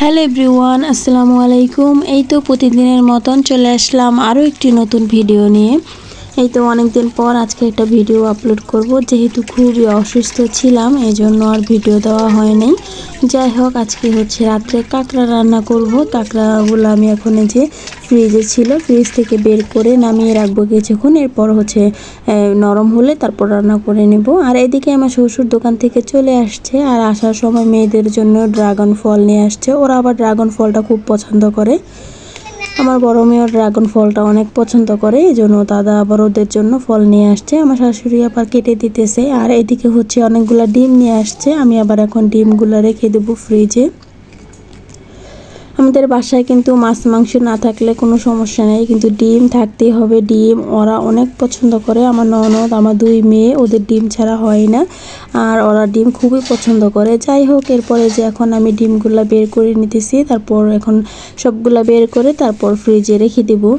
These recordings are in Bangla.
হ্যালো এভরিওয়ান, আসসালামু আলাইকুম। এই তো প্রতিদিনের মতন চলে আসলাম আরও একটি নতুন ভিডিও নিয়ে। এই তো অনেক দিন পর আজকে একটা ভিডিও আপলোড করব, যেহেতু খুবই অসুস্থ ছিলাম এই জন্য আর ভিডিও দেওয়া হয়নি। যাই হোক, আজকে হচ্ছে রাত্রে কাঁকড়া রান্না করব। কাঁকড়াগুলো আমি এখন এই যে ফ্রিজে ছিল, ফ্রিজ থেকে বের করে নামিয়ে রাখবো কিছুক্ষণ, এরপর হচ্ছে নরম হলে তারপর রান্না করে নেব। আর এদিকে আমার শ্বশুর দোকান থেকে চলে আসছে, আর আসার সময় মেয়েদের জন্য ড্রাগন ফল নিয়ে আসছে। ওরা আবার ড্রাগন ফলটা খুব পছন্দ করে। আমার বড় মেয়েও ড্রাগন ফলটা অনেক পছন্দ করে, এই জন্য দাদা আবার ওদের জন্য ফল নিয়ে আসছে। আমার শাশুড়ি আবার কেটে দিতেছে। আর এদিকে হচ্ছে অনেকগুলো ডিম নিয়ে আসছে, আমি আবার এখন ডিমগুলো রেখে দেবো ফ্রিজে। আমাদের বাসায় কিন্তু মাছ মাংস না থাকলে কোনো সমস্যা নেই, কিন্তু ডিম থাকতেই হবে। ডিম ওরা অনেক পছন্দ করে, আমার ননদ, আমার দুই মেয়ে, ওদের ডিম ছাড়া হয় না। আর ওরা ডিম খুবই পছন্দ করে। যাই হোক, এরপরে যে এখন আমি ডিমগুলো বের করে নিতেছি, তারপর এখন সবগুলা বের করে তারপর ফ্রিজে রেখে দেবো।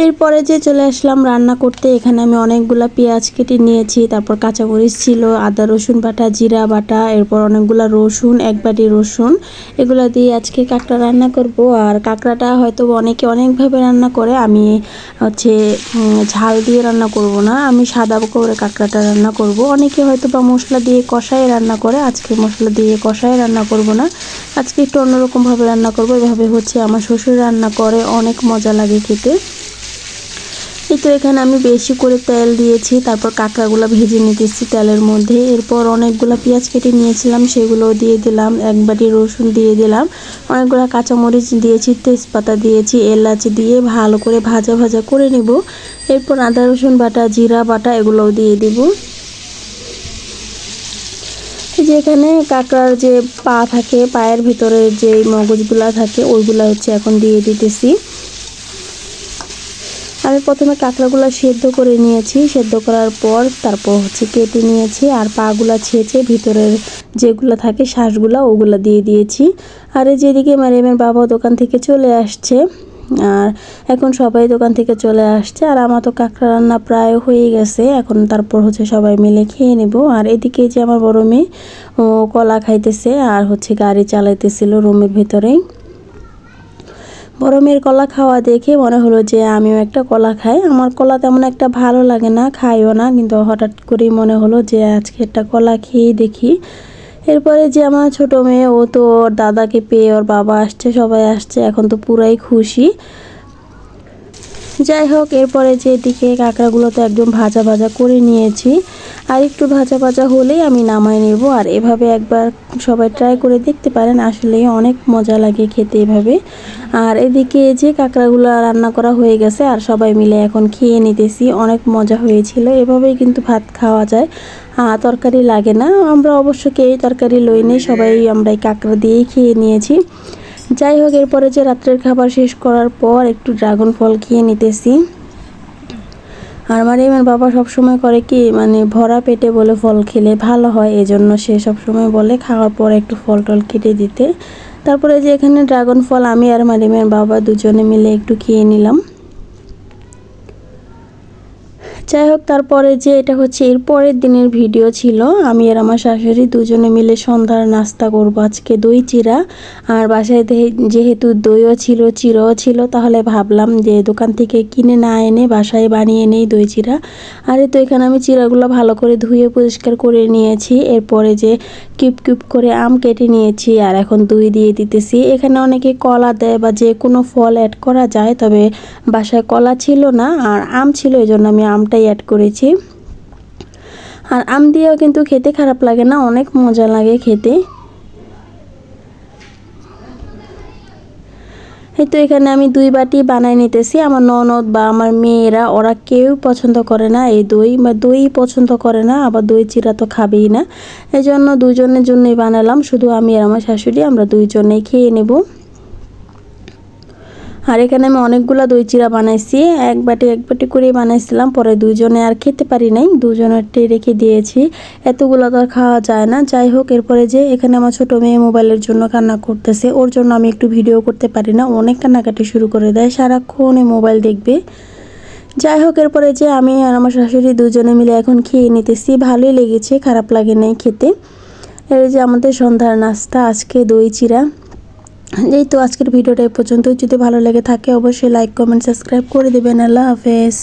এরপরে যে চলে আসলাম রান্না করতে। এখানে আমি অনেকগুলা পেঁয়াজ কেটে নিয়েছি, তারপর কাঁচামরিচ ছিল, আদা রসুন বাটা, জিরা বাটা, এরপর অনেকগুলা রসুন, এক বাটি রসুন, এগুলো দিয়ে আজকে কাঁকড়া রান্না করব। আর কাঁকড়াটা হয়তো অনেকে অনেকভাবে রান্না করে, আমি হচ্ছে ঝাল দিয়ে রান্না করব না, আমি সাদা করে কাঁকড়াটা রান্না করব। অনেকে হয়তো বা মশলা দিয়ে কষায় রান্না করে, আজকে মশলা দিয়ে কষায় রান্না করব না, আজকে একটু অন্যরকমভাবে রান্না করব। এভাবে হচ্ছে আমার শ্বশুর রান্না করে, অনেক মজা লাগে খেতে। এই তো এখানে আমি বেশি করে তেল দিয়েছি, তারপর কাঁকড়াগুলো ভেজে নিতেছি তেলের মধ্যে। এরপর অনেকগুলো পেঁয়াজ কেটে নিয়েছিলাম, সেগুলো দিয়ে দিলাম, এক বাটি রসুন দিয়ে দিলাম, অনেকগুলো কাঁচামরিচ দিয়েছি, তেজপাতা দিয়েছি, এলাচ দিয়ে ভালো করে ভাজা ভাজা করে নেব। এরপর আদা রসুন বাটা, জিরা বাটা এগুলোও দিয়ে দিব। এই যে এখানে কাঁকড়ার যে পা থাকে, পায়ের ভিতরে যে মগজগুলা থাকে, ওইগুলা হচ্ছে এখন দিয়ে দিতেছি। আমি প্রথমে কাঁকড়াগুলো সেদ্ধ করে নিয়েছি, সেদ্ধ করার পর তারপর হচ্ছে কেটে নিয়েছি, আর পাগুলা ছেঁচে ভিতরের যেগুলো থাকে শ্বাসগুলো ওগুলো দিয়ে দিয়েছি। আর এই যেদিকে মারিয়ামের বাবা দোকান থেকে চলে আসছে, আর এখন সবাই দোকান থেকে চলে আসছে, আর আমার তো কাঁকড়া রান্না প্রায় হয়ে গেছে। এখন তারপর হচ্ছে সবাই মিলে খেয়ে নেব। আর এদিকে যে আমার বড় মেয়ে, ও কলা খাইতেছে আর হচ্ছে গাড়ি চালাইতেছিল রুমের ভিতরেই। বড় মেয়ের কলা খাওয়া দেখে মনে হলো যে আমিও একটা কলা খাই। আমার কলা তেমন একটা ভালো লাগে না, খাইও না, কিন্তু হঠাৎ করেই মনে হলো যে আজকে একটা কলা খেয়ে দেখি। এরপরে যে আমার ছোট মেয়ে, ও তো ওর দাদাকে পেয়ে, ওর বাবা আসছে, সবাই আসছে, এখন তো পুরাই খুশি। যাই হোক, এরপরে যে এদিকে কাঁকড়াগুলো তো একদম ভাজা ভাজা করে নিয়েছি, আর একটু ভাজা ভাজা হলেই আমি নামাই নেব। আর এভাবে একবার সবাই ট্রাই করে দেখতে পারেন, আসলে অনেক মজা লাগে খেতে এভাবে। আর এদিকে যে কাঁকড়াগুলো রান্না করা হয়ে গেছে, আর সবাই মিলে এখন খেয়ে নিতেছি, অনেক মজা হয়েছিল। এভাবেই কিন্তু ভাত খাওয়া যায়, তরকারি লাগে না। আমরা অবশ্য কেউই তরকারি লই নেই, সবাই আমরা এই কাঁকড়া দিয়েই খেয়ে নিয়েছি। যাই হোক, এরপরে যে রাত্রের খাবার শেষ করার পর একটু ড্রাগন ফল খেয়ে নিতেছি। আর আমার বাবা সবসময় করে কি, মানে ভরা পেটে বলে ফল খেলে ভালো হয়, এজন্য সে সবসময় বলে খাওয়ার পর একটু ফল টল কেটে দিতে। তারপরে যে এখানে ড্রাগন ফল আমি আর মারিমের বাবা দুজনে মিলে একটু খেয়ে নিলাম। যাই হোক, তারপরে যে এটা হচ্ছে এর পরের দিনের ভিডিও ছিল। আমি আর আমার শাশুড়ি দুজনে মিলে সন্ধ্যার নাস্তা করবো আজকে দই চিড়া। আর বাসায় যেহেতু দইও ছিল, চিড়াও ছিল, তাহলে ভাবলাম যে দোকান থেকে কিনে না এনে বাসায় বানিয়ে নেই দই চিড়া। আর তো এখানে আমি চিড়াগুলো ভালো করে ধুয়ে পরিষ্কার করে নিয়েছি। এরপরে যে কিউব কিউব করে আম কেটে নিয়েছি, আর এখন দই দিয়ে দিতেছি। এখানে অনেকে কলা দেয় বা যে কোনো ফল অ্যাড করা যায়, তবে বাসায় কলা ছিল না আর আম ছিল, এই জন্য আমি আমটাই অ্যাড করেছি। আর আম দিয়েও কিন্তু খেতে খারাপ লাগে না, অনেক মজা লাগে খেতে। এই তো এখানে আমি 2 বাটি বানাই নিতেছি। আমার ননদ বা আমার মেয়েরা ওরা কেউ পছন্দ করে না এই দই, বা দই পছন্দ করে না, আবার দই চিড়া তো খাবেই না। এই জন্য দুজনের জন্যই বানালাম, শুধু আমি আর আমার শাশুড়ি আমরা দুইজনেই খেয়ে নেব। আর এখানে আমি অনেকগুলো দই চিড়া বানাইছি, এক বাটি করে বানাইছিলাম, পরে দুইজনে আর খেতে পারি নাই, দুজনেরটাই রেখে দিয়েছি, এতগুলো তো আর খাওয়া যায় না। যাই হোক, এরপরে যে এখানে আমার ছোট মেয়ে মোবাইলের জন্য কান্না করতেছে, ওর জন্য আমি একটু ভিডিও করতে পারি না, অনেক কান্নাকাটি শুরু করে দেয়, সারাক্ষণ মোবাইল দেখবে। যাই হোক, এরপরে যে আমি আর আমার শাশুড়ি দুজনে মিলে এখন খেয়ে নিতেছি। ভালোই লেগেছে, খারাপ লাগে নাই খেতে। এই যে আমাদের সন্ধ্যার নাস্তা আজকে দই চিড়া। এই তো আজকের ভিডিওটা এই পর্যন্ত। যদি ভালো লেগে থাকে অবশ্যই লাইক কমেন্ট সাবস্ক্রাইব করে দেবেন। আল্লাহ হাফেজ।